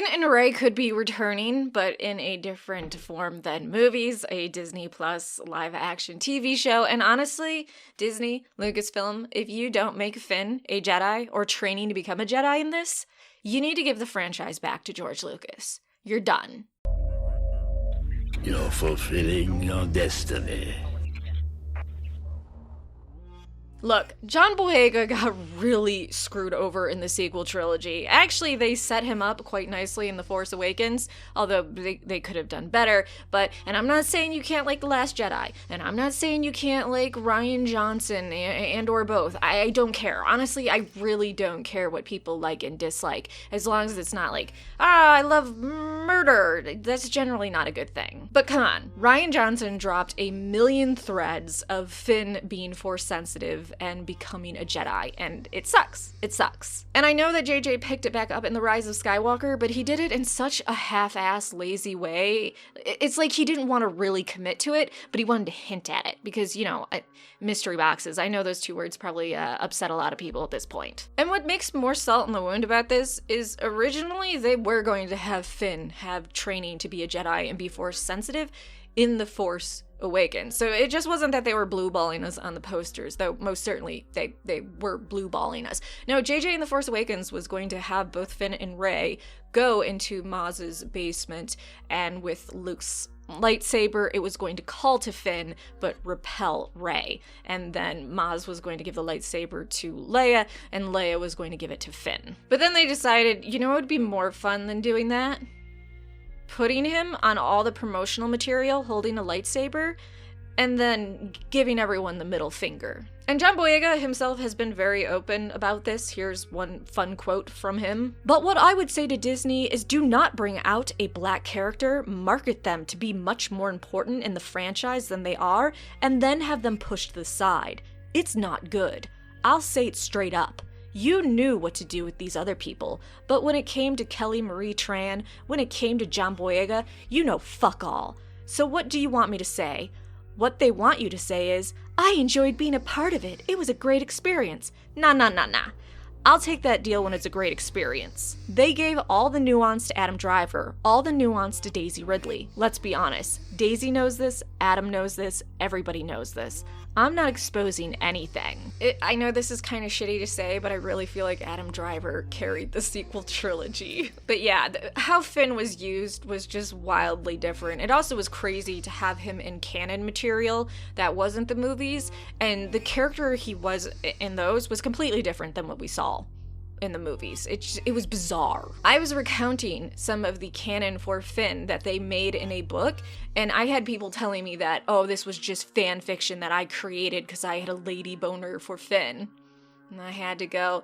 Finn and Rey could be returning, but in a different form than movies, a Disney Plus live-action TV show. And honestly, Disney, Lucasfilm, if you don't make Finn a Jedi or training to become a Jedi in this, you need to give the franchise back to George Lucas. You're done. You're fulfilling your destiny. Look, John Boyega got really screwed over in the sequel trilogy. Actually, they set him up quite nicely in The Force Awakens, although they could have done better. And I'm not saying you can't like The Last Jedi, and I'm not saying you can't like Rian Johnson and or both. I don't care. Honestly, I really don't care what people like and dislike, as long as it's not like, I love murder. That's generally not a good thing. But come on, Rian Johnson dropped a million threads of Finn being Force sensitive and becoming a Jedi, and it sucks. It sucks. And I know that JJ picked it back up in The Rise of Skywalker, but he did it in such a half-assed, lazy way. It's like he didn't want to really commit to it, but he wanted to hint at it, because, mystery boxes, I know those two words probably upset a lot of people at this point. And what makes more salt in the wound about this is originally they were going to have Finn have training to be a Jedi and be Force sensitive in The Force Awakens. So it just wasn't that they were blue-balling us on the posters, though most certainly they were blue-balling us. No, JJ in The Force Awakens was going to have both Finn and Rey go into Maz's basement, and with Luke's lightsaber, it was going to call to Finn, but repel Rey. And then Maz was going to give the lightsaber to Leia, and Leia was going to give it to Finn. But then they decided, what would be more fun than doing that? Putting him on all the promotional material holding a lightsaber, and then giving everyone the middle finger. And John Boyega himself has been very open about this. Here's one fun quote from him. "But what I would say to Disney is do not bring out a black character, market them to be much more important in the franchise than they are, and then have them pushed to the side. It's not good. I'll say it straight up. You knew what to do with these other people, but when it came to Kelly Marie Tran, when it came to John Boyega, you know fuck all. So what do you want me to say? What they want you to say is, I enjoyed being a part of it. It was a great experience. Nah. I'll take that deal when it's a great experience. They gave all the nuance to Adam Driver, all the nuance to Daisy Ridley. Let's be honest. Daisy knows this, Adam knows this, everybody knows this. I'm not exposing anything. I know this is kind of shitty to say, but I really feel like Adam Driver carried the sequel trilogy. But yeah, how Finn was used was just wildly different. It also was crazy to have him in canon material that wasn't the movies, and the character he was in those was completely different than what we saw in the movies. It was bizarre. I was recounting some of the canon for Finn that they made in a book, and I had people telling me that, this was just fan fiction that I created because I had a lady boner for Finn. And I had to go,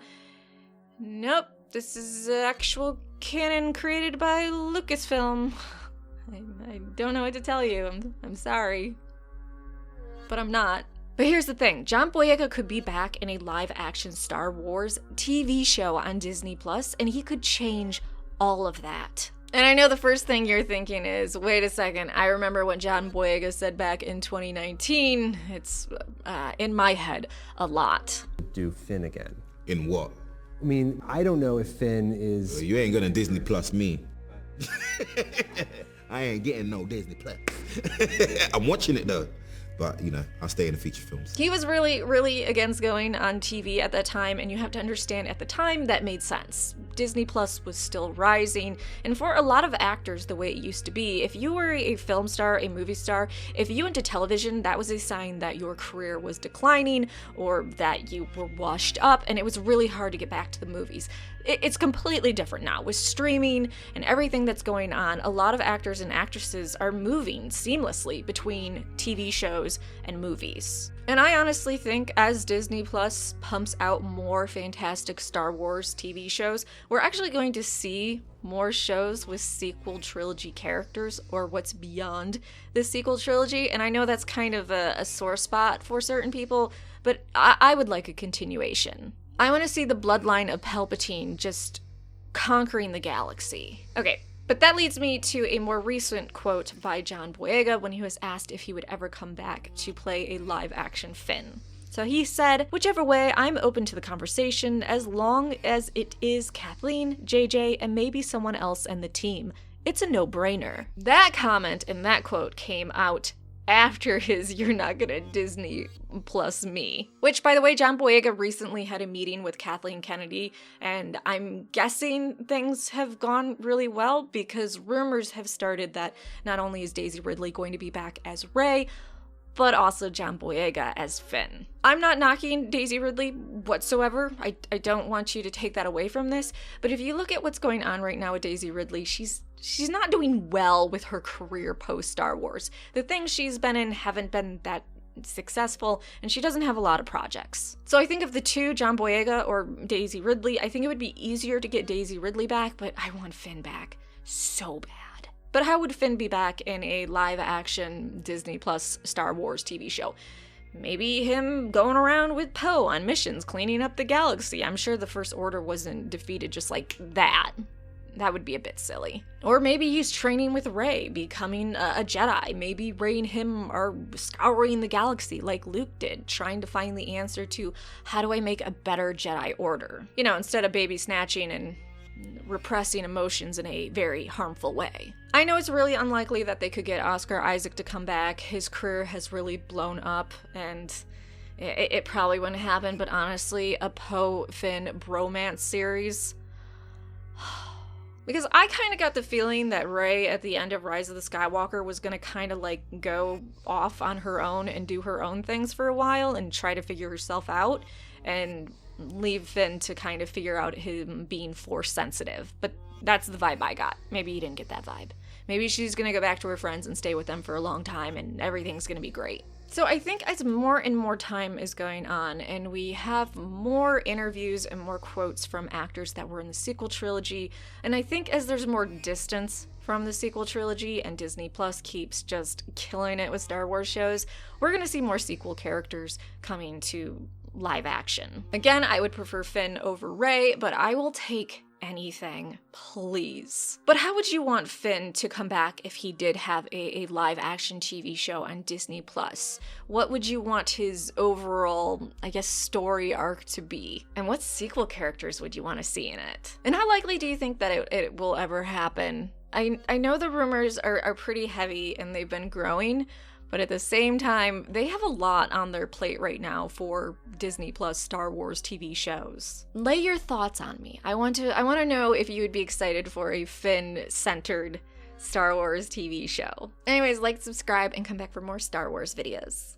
nope, this is actual canon created by Lucasfilm. I don't know what to tell you. I'm sorry. But I'm not. But here's the thing, John Boyega could be back in a live-action Star Wars TV show on Disney Plus, and he could change all of that. And I know the first thing you're thinking is, wait a second, I remember what John Boyega said back in 2019. It's in my head a lot. Do Finn again. In what? I mean, I don't know if Finn is... Well, you ain't gonna Disney Plus me. I ain't getting no Disney Plus. I'm watching it though. But, I'll stay in the feature films. He was really, really against going on TV at that time, and you have to understand at the time that made sense. Disney Plus was still rising, and for a lot of actors the way it used to be, if you were a film star, a movie star, if you went to television, that was a sign that your career was declining or that you were washed up, and it was really hard to get back to the movies. It's completely different now. With streaming and everything that's going on, a lot of actors and actresses are moving seamlessly between TV shows and movies. And I honestly think as Disney Plus pumps out more fantastic Star Wars TV shows, we're actually going to see more shows with sequel trilogy characters, or what's beyond the sequel trilogy. And I know that's kind of a sore spot for certain people, but I would like a continuation. I want to see the bloodline of Palpatine just conquering the galaxy. Okay, but that leads me to a more recent quote by John Boyega when he was asked if he would ever come back to play a live-action Finn. So he said, whichever way, I'm open to the conversation as long as it is Kathleen, JJ, and maybe someone else in the team. It's a no-brainer. That comment and that quote came out after his "you're not gonna Disney plus me." Which, by the way, John Boyega recently had a meeting with Kathleen Kennedy, and I'm guessing things have gone really well because rumors have started that not only is Daisy Ridley going to be back as Rey, but also John Boyega as Finn. I'm not knocking Daisy Ridley whatsoever. I don't want you to take that away from this, but if you look at what's going on right now with Daisy Ridley, she's not doing well with her career post Star Wars. The things she's been in haven't been that successful, and she doesn't have a lot of projects. So I think of the two, John Boyega or Daisy Ridley, I think it would be easier to get Daisy Ridley back, but I want Finn back so bad. But how would Finn be back in a live-action Disney Plus Star Wars TV show? Maybe him going around with Poe on missions, cleaning up the galaxy. I'm sure the First Order wasn't defeated just like that. That would be a bit silly. Or maybe he's training with Rey, becoming a Jedi. Maybe Rey and him are scouring the galaxy like Luke did, trying to find the answer to how do I make a better Jedi Order? You know, instead of baby snatching and repressing emotions in a very harmful way. I know it's really unlikely that they could get Oscar Isaac to come back. His career has really blown up, and it probably wouldn't happen, but honestly, a Poe-Finn bromance series... Because I kind of got the feeling that Rey at the end of Rise of the Skywalker was going to kind of like go off on her own and do her own things for a while and try to figure herself out, and leave Finn to kind of figure out him being Force sensitive. But that's the vibe I got. Maybe you didn't get that vibe. Maybe she's gonna go back to her friends and stay with them for a long time and everything's gonna be great. So I think as more and more time is going on and we have more interviews and more quotes from actors that were in the sequel trilogy, and I think as there's more distance from the sequel trilogy and Disney Plus keeps just killing it with Star Wars shows, we're gonna see more sequel characters coming to live action. Again, I would prefer Finn over Rey, but I will take anything, please. But how would you want Finn to come back if he did have a live action TV show on Disney Plus? What would you want his overall, I guess, story arc to be? And what sequel characters would you want to see in it? And how likely do you think that it will ever happen? I know the rumors are pretty heavy and they've been growing, but at the same time, they have a lot on their plate right now for Disney Plus Star Wars TV shows. Lay your thoughts on me. I want to know if you would be excited for a Finn-centered Star Wars TV show. Anyways, like, subscribe, and come back for more Star Wars videos.